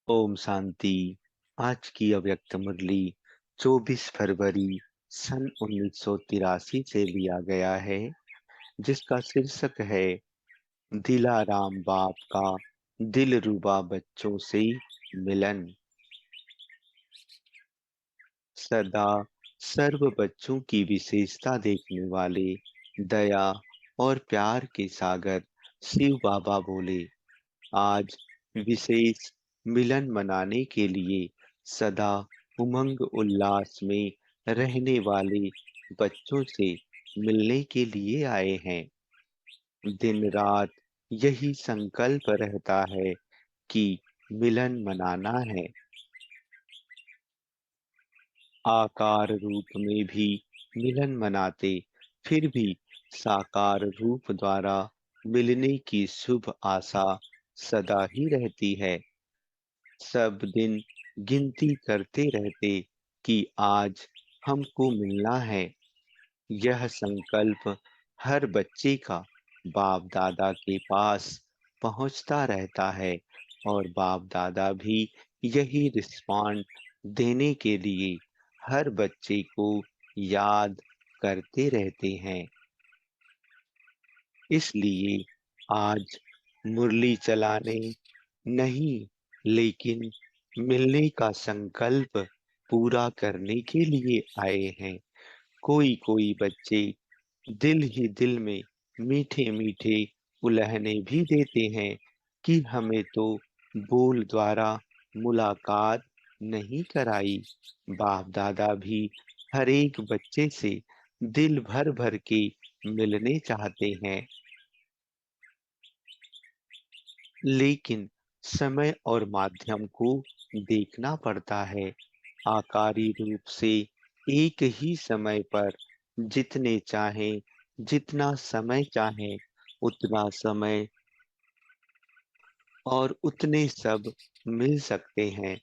ओम शांति। आज की अव्यक्त मुरली 24 फरवरी सन 1983 से लिया गया है, जिसका शीर्षक है दिलाराम बाप का दिलरुबा बच्चों से मिलन। सदा सर्व बच्चों की विशेषता देखने वाले दया और प्यार के सागर शिव बाबा बोले, आज विशेष मिलन मनाने के लिए सदा उमंग उल्लास में रहने वाले बच्चों से मिलने के लिए आए हैं। दिन रात यही संकल्प रहता है कि मिलन मनाना है। आकार रूप में भी मिलन मनाते, फिर भी साकार रूप द्वारा मिलने की शुभ आशा सदा ही रहती है। सब दिन गिनती करते रहते कि आज हमको मिलना है। यह संकल्प हर बच्चे का बाप दादा के पास पहुंचता रहता है और बाप दादा भी यही रिस्पॉन्ड देने के लिए हर बच्चे को याद करते रहते हैं। इसलिए आज मुरली चलाने नहीं, लेकिन मिलने का संकल्प पूरा करने के लिए आए हैं। कोई कोई बच्चे दिल ही दिल में मीठे मीठे उलहने भी देते हैं कि हमें तो बोल द्वारा मुलाकात नहीं कराई। बाप दादा भी हर एक बच्चे से दिल भर भर के मिलने चाहते हैं, लेकिन समय और माध्यम को देखना पड़ता है। आकारी रूप से एक ही समय पर जितने चाहें, जितना समय चाहें, उतना समय और उतने सब मिल सकते हैं।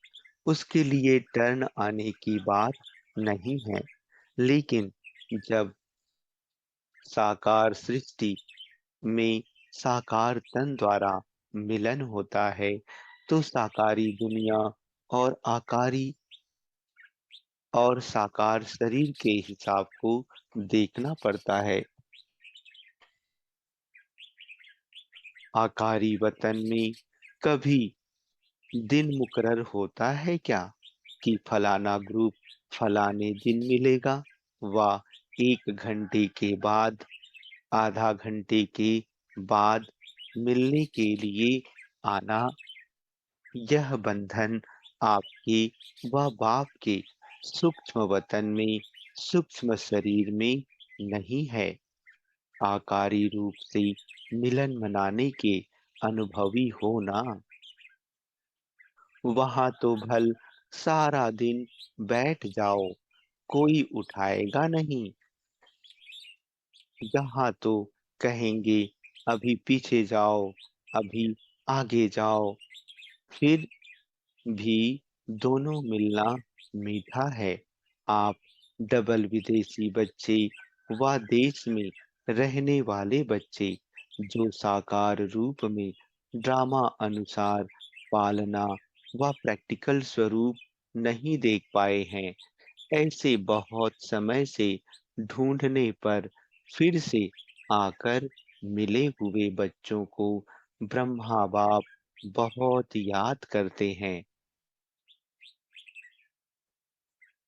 उसके लिए टर्न आने की बात नहीं है। लेकिन जब साकार सृष्टि में साकार तन द्वारा मिलन होता है, तो साकारी दुनिया और आकारी और साकार शरीर के हिसाब को देखना पड़ता है। आकारी वतन में कभी दिन मुकर्रर होता है क्या कि फलाना ग्रुप फलाने दिन मिलेगा, व 1 घंटे के बाद, आधा घंटे के बाद मिलने के लिए आना। यह बंधन आपके व बाप के सूक्ष्म वतन में, सूक्ष्म शरीर में नहीं है। आकारी रूप से मिलन मनाने के अनुभवी हो ना, वहां तो भल सारा दिन बैठ जाओ, कोई उठाएगा नहीं। यहाँ तो कहेंगे अभी पीछे जाओ, अभी आगे जाओ। फिर भी दोनों मिलना मीठा है। आप डबल विदेशी बच्चे व देश में रहने वाले बच्चे जो साकार रूप में ड्रामा अनुसार पालना व प्रैक्टिकल स्वरूप नहीं देख पाए हैं, ऐसे बहुत समय से ढूंढने पर फिर से आकर मिले हुए बच्चों को ब्रह्मा बाप बहुत याद करते हैं।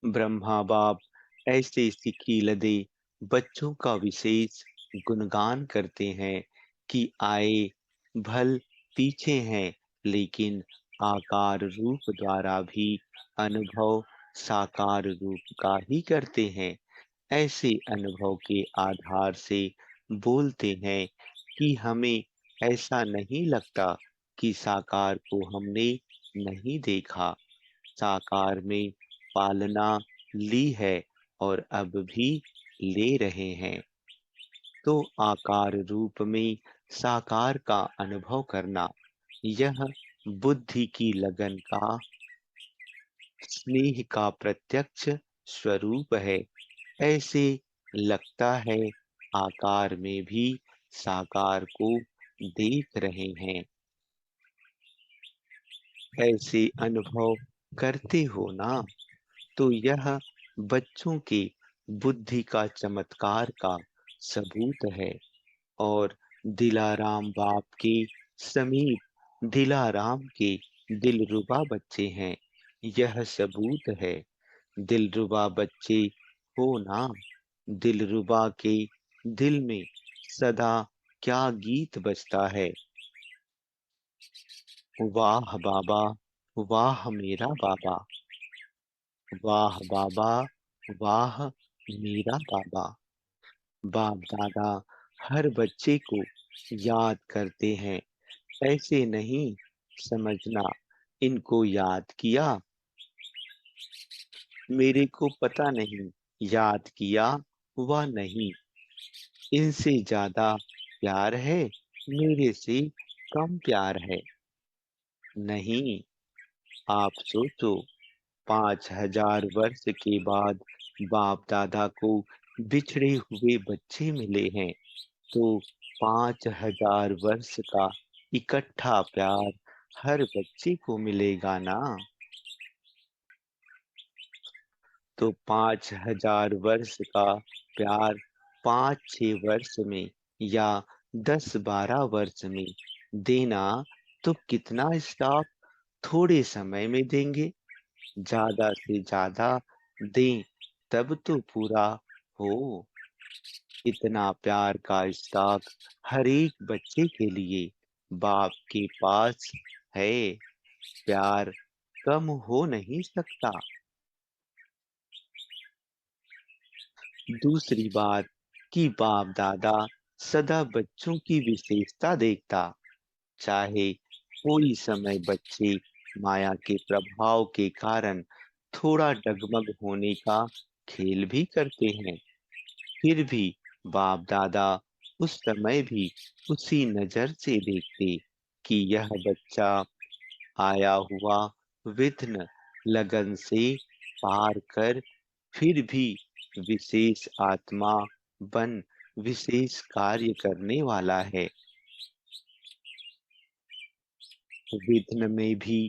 ब्रह्मा बाप ऐसे सिखी लदे बच्चों का विशेष गुणगान करते हैं कि आए भल पीछे हैं, लेकिन आकार रूप द्वारा भी अनुभव साकार रूप का ही करते हैं। ऐसे अनुभव के आधार से बोलते हैं कि हमें ऐसा नहीं लगता कि साकार को हमने नहीं देखा। साकार में पालना ली है और अब भी ले रहे हैं। तो आकार रूप में साकार का अनुभव करना, यह बुद्धि की लगन का, स्नेह का प्रत्यक्ष स्वरूप है। ऐसे लगता है आकार में भी साकार को देख रहे हैं। ऐसे अनुभव करते हो ना, तो यह बच्चों के बुद्धि का चमत्कार का सबूत है। और दिलाराम बाप के समीप दिलाराम के दिलरुबा बच्चे हैं, यह सबूत है। दिलरुबा बच्चे हो ना, दिलरुबा के दिल में सदा क्या गीत बजता है। वाह बाबा, वाह मेरा बाबा, वाह बाबा, वाह मेरा बाबा। बाप दादा हर बच्चे को याद करते हैं, ऐसे नहीं समझना इनको याद किया, मेरे को पता नहीं याद किया व नहीं। इनसे ज्यादा प्यार है, मेरे से कम प्यार है। नहीं, आप सोचो, 5,000 वर्ष के बाद बाप दादा को बिछड़े हुए बच्चे मिले हैं, तो 5,000 वर्ष का इकट्ठा प्यार हर बच्चे को मिलेगा ना। तो 5,000 वर्ष का प्यार 5-6 वर्ष में या 10-12 वर्ष में देना, तो कितना स्टाफ थोड़े समय में देंगे। ज्यादा से ज्यादा दें तब तो पूरा हो। इतना प्यार का स्टॉक हर एक बच्चे के लिए बाप के पास है। प्यार कम हो नहीं सकता। दूसरी बात कि बाप दादा सदा बच्चों की विशेषता देखता, चाहे कोई समय बच्चे माया के प्रभाव के कारण थोड़ा डगमग होने का खेल भी करते हैं, फिर भी बाप दादा उस समय भी उसी नजर से देखते कि यह बच्चा आया हुआ विघ्न लगन से पार कर फिर भी विशेष आत्मा बन विशेष कार्य करने वाला है। विघ्न में भी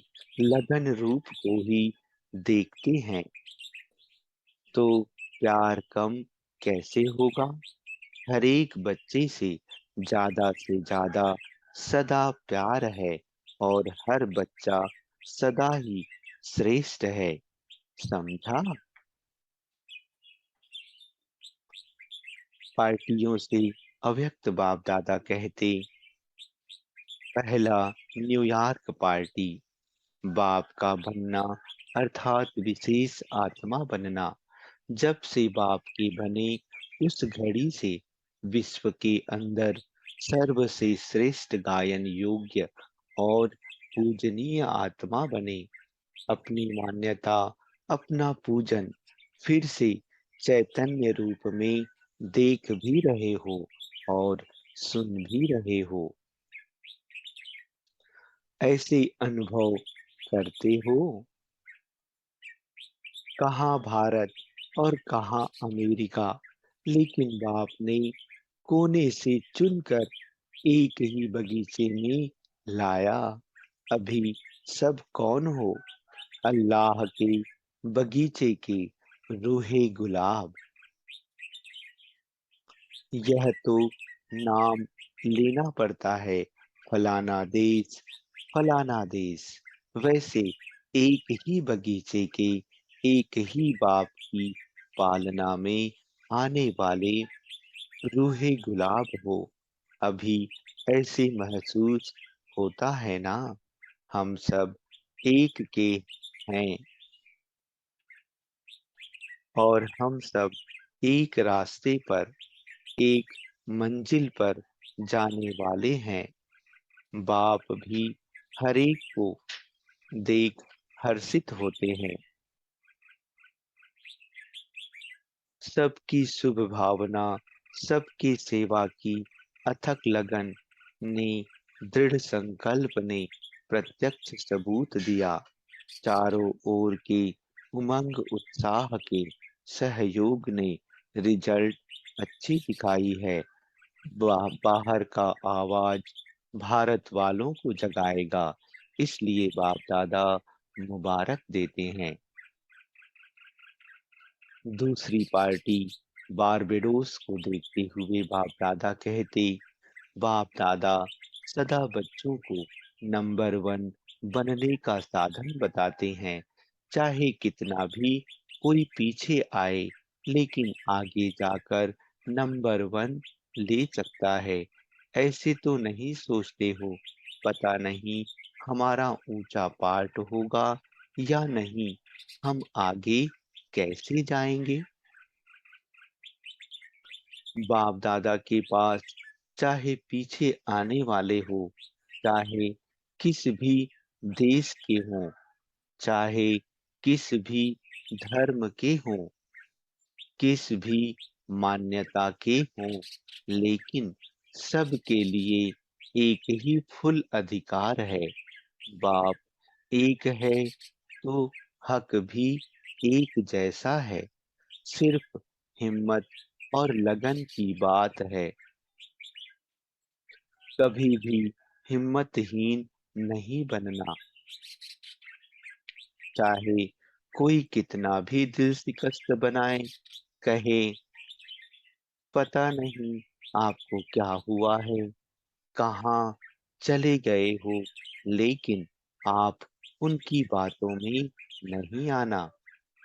लगन रूप को ही देखते हैं, तो प्यार कम कैसे होगा। हर एक बच्चे से ज्यादा सदा प्यार है, और हर बच्चा सदा ही श्रेष्ठ है। समझा। पार्टियों से अव्यक्त बाप दादा कहते, पहला न्यूयॉर्क पार्टी, बाप का बनना अर्थात विशेष आत्मा बनना। जब से बाप के बने उस घड़ी से विश्व के अंदर सर्व से श्रेष्ठ गायन योग्य और पूजनीय आत्मा बने। अपनी मान्यता, अपना पूजन फिर से चैतन्य रूप में देख भी रहे हो और सुन भी रहे हो। ऐसे अनुभव करते हो। कहाँ भारत और कहाँ अमेरिका, लेकिन बाप ने कोने से चुनकर एक ही बगीचे में लाया। अभी सब कौन हो? अल्लाह के बगीचे के रूहे गुलाब। यह तो नाम लेना पड़ता है, फलाना देश, फलाना देश। वैसे एक ही बगीचे के एक ही बाप की पालना में आने वाले रूहे गुलाब हो। अभी ऐसे महसूस होता है ना, हम सब एक के हैं और हम सब एक रास्ते पर, एक मंजिल पर जाने वाले हैं। बाप भी हर एक को देख हर्षित होते हैं। सबकी शुभ भावना, सबकी सेवा की अथक लगन ने, दृढ़ संकल्प ने प्रत्यक्ष सबूत दिया। चारों ओर के उमंग उत्साह के सहयोग ने रिजल्ट अच्छी दिखाई है। बाहर का आवाज भारत वालों को जगाएगा, इसलिए बाप दादा मुबारक देते हैं। दूसरी पार्टी बारबेडोस को देखते हुए बाप दादा कहते, बाप दादा सदा बच्चों को नंबर वन बनने का साधन बताते हैं। चाहे कितना भी कोई पीछे आए, लेकिन आगे जाकर नंबर वन ले सकता है। ऐसे तो नहीं सोचते हो? पता नहीं हमारा ऊंचा पार्ट होगा या नहीं, हम आगे कैसे जाएंगे? बाप दादा के पास चाहे पीछे आने वाले हो, चाहे किस भी देश के हों, चाहे किस भी धर्म के हों, किस भी मान्यता के हों, लेकिन सबके लिए एक ही फुल अधिकार है। बाप एक है तो हक भी एक जैसा है। सिर्फ हिम्मत और लगन की बात है। कभी भी हिम्मतहीन नहीं बनना। चाहे कोई कितना भी दिल शिकस्त बनाए, कहे पता नहीं आपको क्या हुआ है, कहाँ चले गए हो, लेकिन आप उनकी बातों में नहीं आना।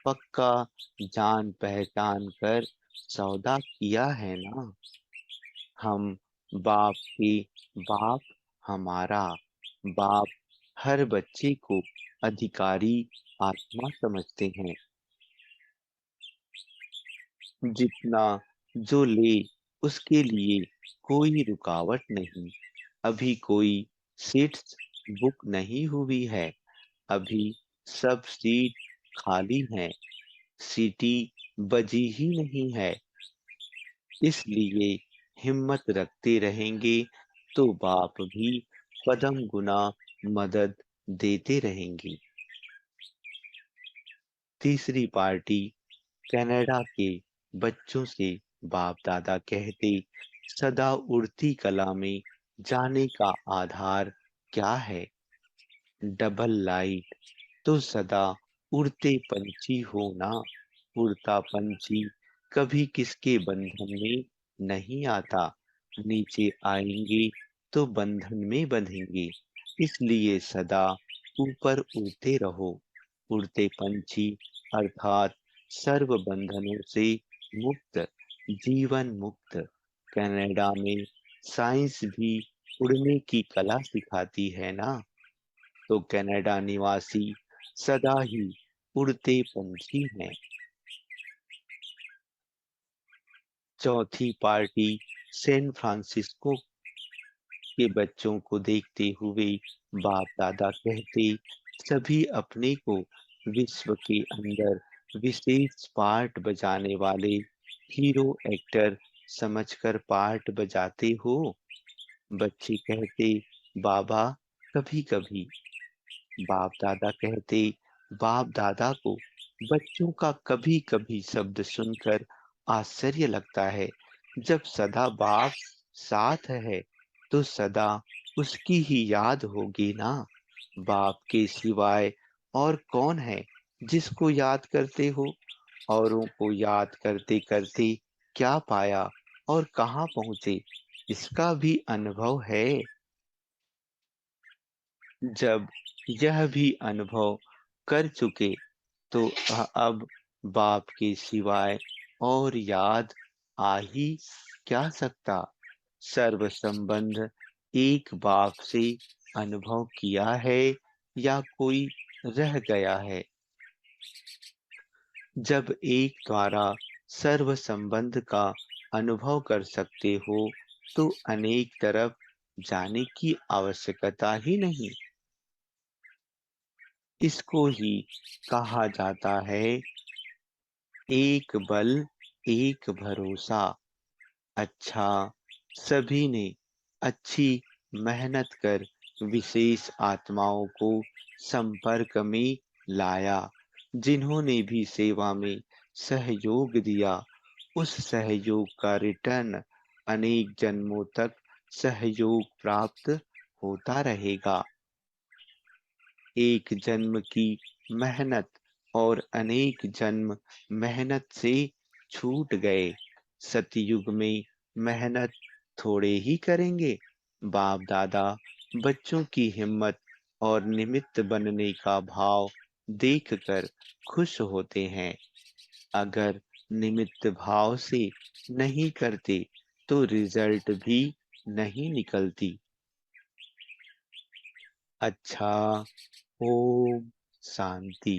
पक्का जान पहचान कर सौदा किया है ना। हम बाप के बाप, हमारा बाप हर बच्चे को अधिकारी आत्मा समझते हैं। जितना जो ले उसके लिए कोई रुकावट नहीं। अभी कोई सीट्स बुक नहीं हुई है। अभी सब सीट खाली हैं। सीटी बजी ही नहीं है। इसलिए हिम्मत रखते रहेंगे तो बाप भी कदम गुना मदद देते रहेंगे। तीसरी पार्टी कनाडा के बच्चों से बाप दादा कहते, सदा उड़ती कला में जाने का आधार क्या है? डबल लाइट तो सदा उड़ते पंछी हो ना। उड़ता पंछी कभी किसके बंधन में नहीं आता। नीचे आएंगे तो बंधन में बंधेंगे। इसलिए सदा ऊपर उड़ते रहो। उड़ते पंछी अर्थात सर्व बंधनों से मुक्त, जीवन मुक्त। कनाडा में साइंस भी उड़ने की कला सिखाती है ना। तो कनाडा निवासी सदा ही उड़ते पंछी हैं। चौथी पार्टी सैन फ्रांसिस्को के बच्चों को देखते हुए बाप दादा कहते, सभी अपने को विश्व के अंदर विशेष पार्ट बजाने वाले हीरो एक्टर समझकर पार्ट बजाते हो। बच्चे कहते, बाबा कभी कभी। बाप दादा कहते, बाप दादा को बच्चों का कभी कभी शब्द सुनकर आश्चर्य लगता है। जब सदा बाप साथ है तो सदा उसकी ही याद होगी ना। बाप के सिवाय और कौन है जिसको याद करते हो? औरों को याद करते करते क्या पाया और कहाँ पहुंचे, इसका भी अनुभव है। जब यह भी अनुभव कर चुके तो अब बाप के सिवाय और याद आ ही क्या सकता। सर्व संबंध एक बाप से अनुभव किया है या कोई रह गया है। जब एक द्वारा सर्व संबंध का अनुभव कर सकते हो तो अनेक तरफ जाने की आवश्यकता ही नहीं। इसको ही कहा जाता है एक बल एक भरोसा। अच्छा, सभी ने अच्छी मेहनत कर विशेष आत्माओं को संपर्क में लाया। जिन्होंने भी सेवा में सहयोग दिया, उस सहयोग का रिटर्न अनेक जन्मों तक सहयोग प्राप्त होता रहेगा। एक जन्म की मेहनत और अनेक जन्म मेहनत से छूट गए। सतयुग में मेहनत थोड़े ही करेंगे। बाप दादा बच्चों की हिम्मत और निमित्त बनने का भाव देखकर खुश होते हैं। अगर निमित्त भाव से नहीं करते तो रिजल्ट भी नहीं निकलती। अच्छा, ओम शांति।